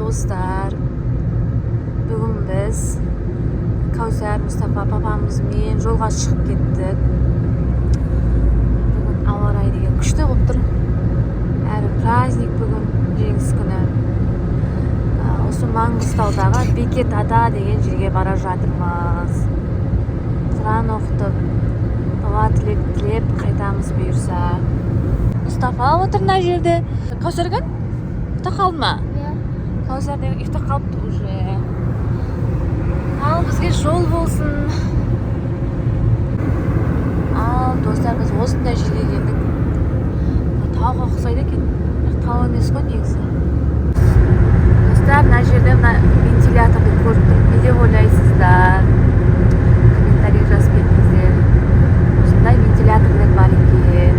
достар, бүгін біз Каусар, Мұстафа папамызмен жолға шығып кеттік. Бүгін ауа райы деген күшті болып тұр. Әрі праздник бүгін, жеңіс күні. Осы Маңғыстаудағы Бекет Ата деген жерге бара жатырмыз. Құран оқытып, дұға тілек тілеп қайтамыз бұйырса. Мұстафа отыр мына жерде. Каусарган? Ұйықта қалды ма? Иә. Каусар деген ұйықта қалыпты уже. Ал бізге жол болсын. Ал достар, біз осындай жерге келдік. Тауға ұқсайды екен. Тау емес қой негізі. Достар, мына жерде вентиляторды көріп тұрып, не деп ойлайсыздар? Комментарий жазып кетіңіздер. Осындай вентиляторлар бар екен.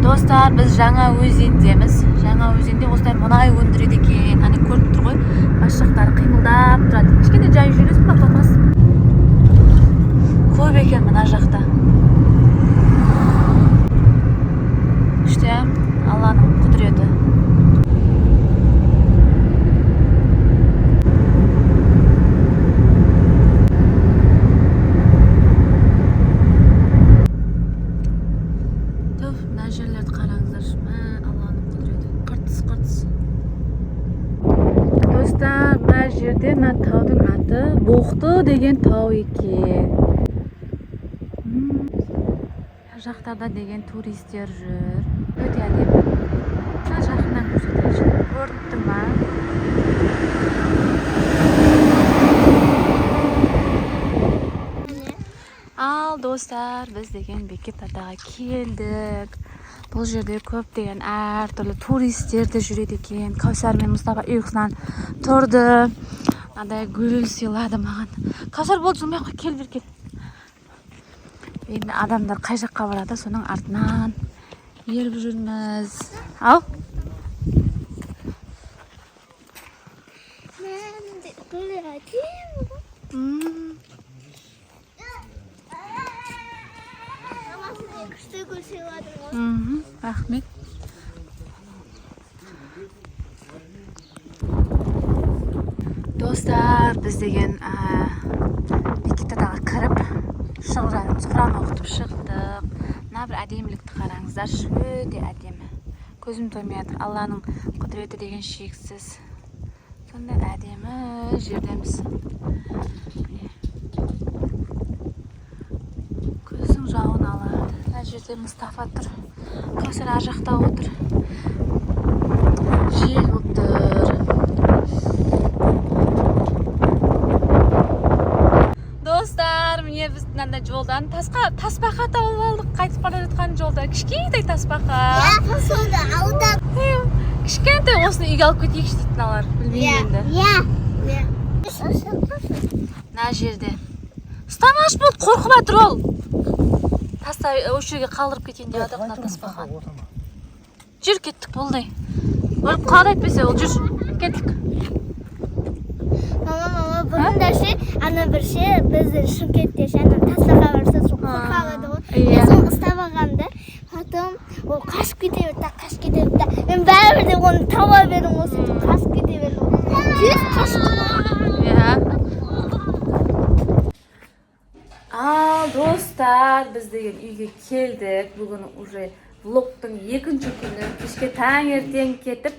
Достар, біз жаңа өзендеміз. Жаңа өзенде осындай мұнай өндіреді екен. Аны көріп тұр ғой. Бас жақтары қимылдап тұрады. Кішкене жай жүресің ба, топас? Көп екен мына жақта. Күшті, Алланың құдіреті. Жерлерді қараңыздар. Алланың құдіреті. Қыртыс. Достар, мына жерде мына таудың аты Боқты деген тау екен. Жақтарда деген туристер жүр. Өте әдемі. Жақыннан көрсетейінші. Көрініп тұр ма? Ал достар, біз деген Бекет Атаға келдік. Бұл жерде көп деген әртүрлі туристер де жүреді екен. Каусар мен Мұстафа ұйқысынан тұрды. Мынандай гүл сыйлады маған. Каусар болды, жылмай қой, кел бер кел. Енді адамдар қай жаққа барады, соның артынан еріп жүрміз. Ау? Рахмет. Достар, біз деген Бекет Атаға кіріп шығып жатырмыз. Құран оқытып шықтық. Мына бір әдемілікті қараңыздаршы, өте әдемі. Көзім тоймайды. Алланың құдіреті деген шексіз. Сондай әдемі жердеміз. Көздің жауын алады. Мына жерде Мұстафа тұр. Каусар ар жақта отыр. Жел болып тұр. Достар, міне біз мынандай жолдан тасбақа тауып алдық. Қайтып бара жатқан жолда кішкентай тасбақа. Сонда алда. Кішкентай, осыны үйге алып кетейікші дейтін алар. Білмеймін енді. Мына жерде. Ұстамаш болды, қорқыма тұр ол. Осы жерге қалдырып кетейін деп адақына тасбақан. Жүр, кеттік болды. Өліп қалды әйтпесе, ол жүр. Кеттік. Мама, бұрында ана бір біздің Шымкентте тасбақа барса сол қорқалады ғой. Сол ұстап алғанды, потом ол қашып кете берді. Мен бәрібір де оны таба бердім, осы қашып кете берді. Тез қашты. Ал достар, біз деген үйге келдік. Бүгін уже влогтың екінші күні. Кешке таңертең кетіп,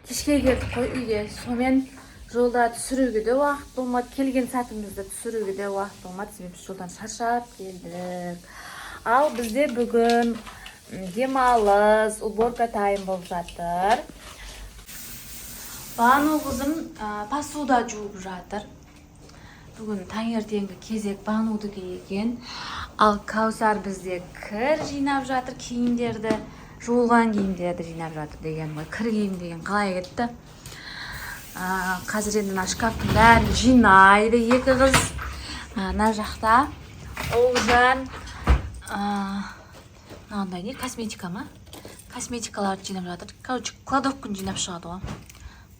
кешке келдік қой үйге. Сомен жолда түсіруге де уақыт болмады. Келген сәтімізді түсіруге де уақыт болмады. Себебі жолдан шаршап келдік. Ал бізде бүгін демалыс, уборка тайм болып жатыр. Бану қызым посуда жуып жатыр. Бүгін таңертеңгі кезек Банудыкі екен. Ал Каусар бізде кір жинап жатыр, киімдерді, жуылған киімдерді жинап жатыр деген ғой. Кір киім деген қалай кетті. Қазір енді шкафтың бәрін жинайды екі қыз. Мына жақта Оғжан мынандай не, косметика ма? Косметикаларды жинап жатыр. Короче, кладовканы жинап шығады ғой.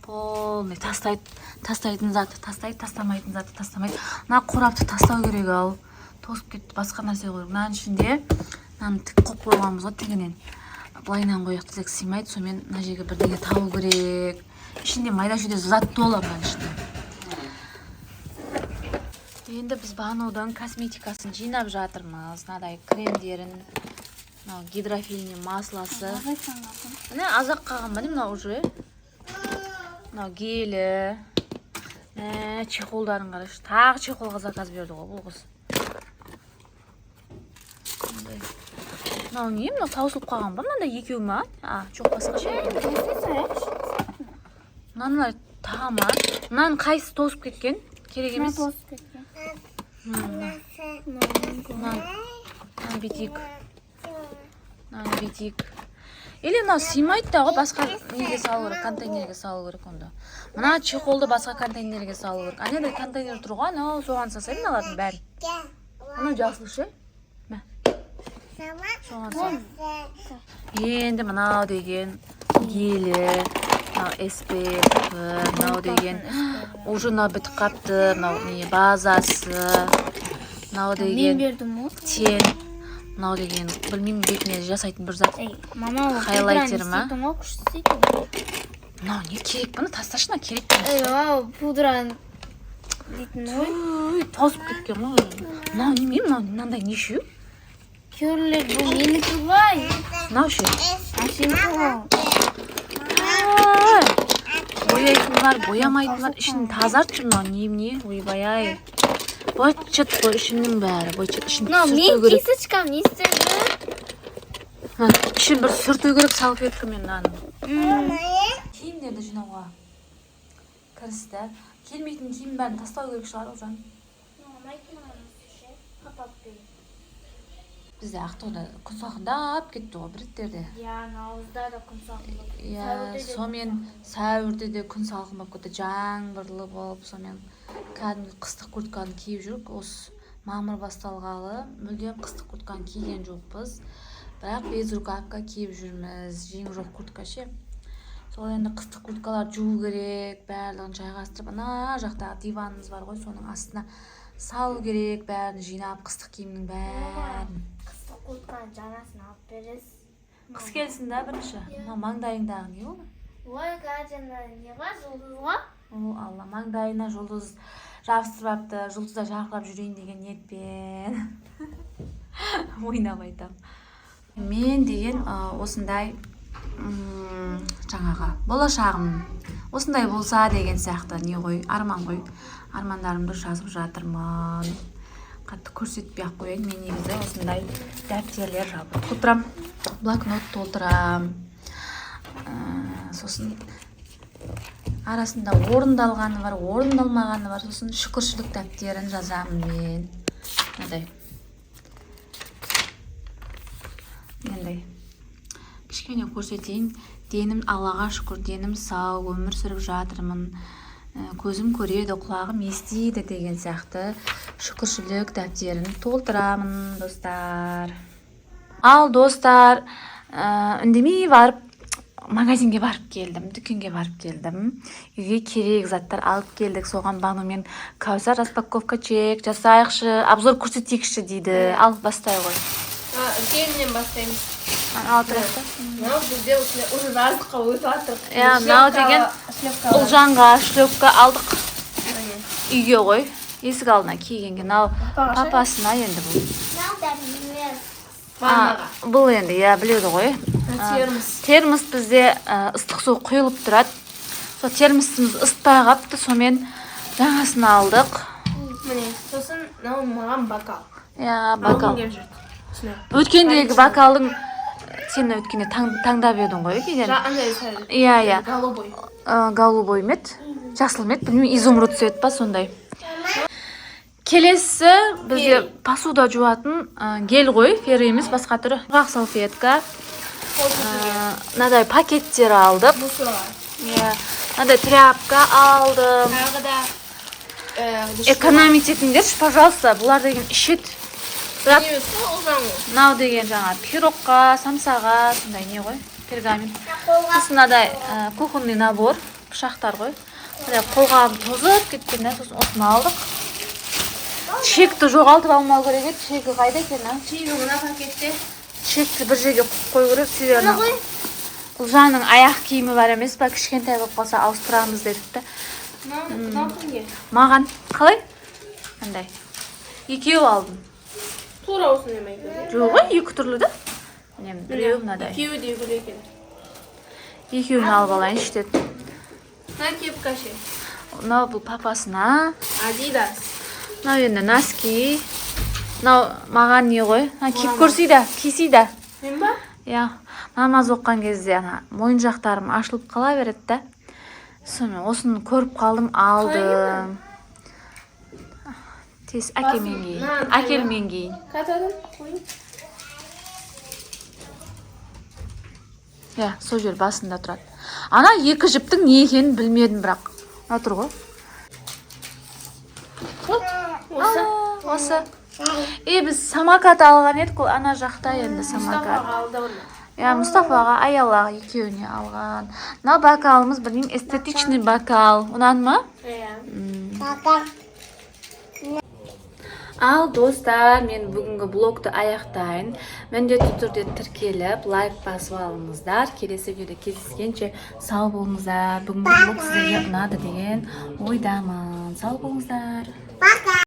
Полный тастайтын заты тастайды, тастамайтын заты тастамайды. Мына қорапты тастау керек ал. Тосып кетті, басқа нәрсе қойып. Мынаның ішінде мынаны тік қойып қойғанбыз ғой тігінен. Былайынан қояқ десек сыймайды, сонымен мына жерге бірдеңе табу керек. ішінде майда шүйде зат толы мына ішінде. Енді біз Банудың косметикасын жинап жатырмыз. Мынадай кремдерін, мынау гидрофильный маслосы. Міне азақ қалған ба не мынау уже? Мынау гелі. Чехолдарын қарашы. Тағы чехолға заказ берді ғой бұл қыз. Мынау не? Мынау таусылып қалған ба? Мынандай екеу ма? Жоқ басқа ше. Мынаның тағы ма? Мынаның қайсысы тосып кеткен? Керек емес. Мынаны бетик. Мынаны бетик. Или мынау сыймайды да ғой, басқа неге салу керек, контейнерге салу керек онда. Мына чехолды басқа контейнерге салу керек. Анедай контейнер тұр ғой, анау соған салсай мыналардың бәрін. Мынау жасыл ше? Соған сал. Енді мынау деген гелі, мынау SPF, мынау деген уже мынау бітіп қапты, мынау не базасы, мынау деген тен, мынау деген білмеймін бетіне жасайтын бір зат. Хайлайтер ма? Мынау не керек бұны тасташы, мына керек Вау, пудраны дейтін ғой. Тозып кеткен ғой. Мынау неме, мынау мынандай нешеу? Көрлер бұл менікі ғой. Мынау ше? Әшенкі ғой. Бояйтынлар, боямайтынлар, ішін тазартшы мынау неме, ойбай-ай. Бычыт қой ішінің бәрі, бычыт ішін сүрту керек. Мен кесочкам не істеді? Ішін бір сүрту керек салфетка мен мынаны. Киімдерді жинауға кірісті. Келмейтін киім бәрін тастау керек шығар Олжан. Бізде Ақтауда күн салқындап кетті ғой біреттерде. Наурызда да күн салқын. Сонымен сәуірде де күн салқын болып кетті, жаңбырлы болып, сонымен кәдімгі қыстық куртканы киіп жүрік. Осы мамыр басталғалы мүлдем қыстық куртканы киген жоқпыз. Бірақ безрукавка киіп жүрміз, жең жоқ куртка ше. Сол енді қыстық курткалар жуу керек, барлығын жайғастырып, ана жақтағы диванымыз бар ғой, соның астына салу керек, бәрін жинап, қыстық киімнің бәрін. Қыстық куртканың жаңасын алып бересіз. Қыс келсін да бірінші. Маңдайыңдағы не ол? Ой, гаджана не бар, жұлдыз ғой? О, алла, маңдайына жұлдыз жабыстырып апты, жұлдызда жарқырап жүрейін деген ниетпен. Ойнап айтам. Мен деген осындай жаңағы болашағым осындай болса деген сияқты не ғой, арман ғой. Армандарымды жазып жатырмын. Қатты көрсетпей ақ қояйын. Мен негізі осындай дәптерлер жабып толтырам, блокнот толтырам. Сосын арасында орындалғаны бар, орындалмағаны бар. Сосын шүкіршілік дәптерін жазамын мен. Мынандай. Мынандай. Кішкене көрсетейін. Денім Аллаға шүкір, денім сау, өмір сүріп жатырмын. Көзім көреді, құлағым естиді деген сияқты шүкіршілік дәптерін толтырамын, достар. Ал достар, үндемей барып магазинге барып келдім, дүкенге барып келдім. Үйге керек заттар алып келдік. Соған Банумен Кәусар распаковка чек жасайықшы, обзор көрсетейікші дейді. Ал бастай ғой. Үлкенінен бастаймыз. Ал тұрақта. Мынау бізде уже жаздыққа өтіп атыр. Мынау деген Ұлжанға шлепка алдық. Үйге ғой. Есік алдына кигенге. Мынау папасына енді бұл. Бұл енді, біледі ғой. Термос бізде ыстық су құйылып тұрады. Сол термосымыз ыстықпай қапты, сонымен жаңасын алдық. Міне, сосын маған бокал. Бокал. Өткендегі бокалдың сен өткенде таңдап едің ғой, кейден. Голубой. Голубой мед, жасыл мед, білмеймін, изумруд цвет па сондай. Келесі бізде посуда жуатын гель ғой, фері емес, басқа түрі. Құрақ салфетка. Мынадай пакеттер алдым. Мынадай тряпка алдым. Экономить етіңдерші, пожалуйста, бұлар деген ішет. Мынау деген жаңа пирогқа, самсаға, сондай не ғой, пергамент. Сосын мынадай кухонный набор, пышақтар ғой. Қолғабым тозып кеткен, сосын осыны алдық. Чекті жоғалтып алмау керек еді. Чегі қайда екен? Чегі мына пакетте. Чекті бір жерге қойып қою керек. Ұлжанның аяқ киімі бар емес па, кішкентай болып қалса ауыстырамыз дедік. Мынау кімге? Маған қалай? Қандай? Екеу алдым. Тура осыны емейді. Жоқ, екі түрлі да. Біреу мынадай. Екеуі де гүл екен. Екеуін алып алайын іштеді. Мына кепка ше. Мынау бұл папасына. Адидас. Мынау енді носки. Мынау маған не ғой? Киіп көрсейді, кисейді. Мен ба? Иә, намаз оққан кезде мойын жақтарым ашылып қала береді да. Сонымен осыны көріп қалдым, алдым. Тез әкелмен кейін. Әкелмен кейін. Катадан қойын. Иә, сол жер басында тұрады. Ана екі жіптің не екенін білмедім бірақ. Мына тұр ғой. Осы. Біз самокат алған едік қой, ана жақта енді самокат. Мұстафаға алды оны. Иә, Мұстафаға, Аялаға екеуіне алған. Мына бокалымыз, білмеймін, эстетичный бокал. Ұнан ма? Ал достар, мен бүгінгі блогты аяқтайын. Міндетті түрде тіркеліп, лайк басып алыңыздар. Келесі видеода кездескенше сау болыңыздар. Бүгінгі блог сіздерге ұнады деген ойдамын. Сау болыңыздар.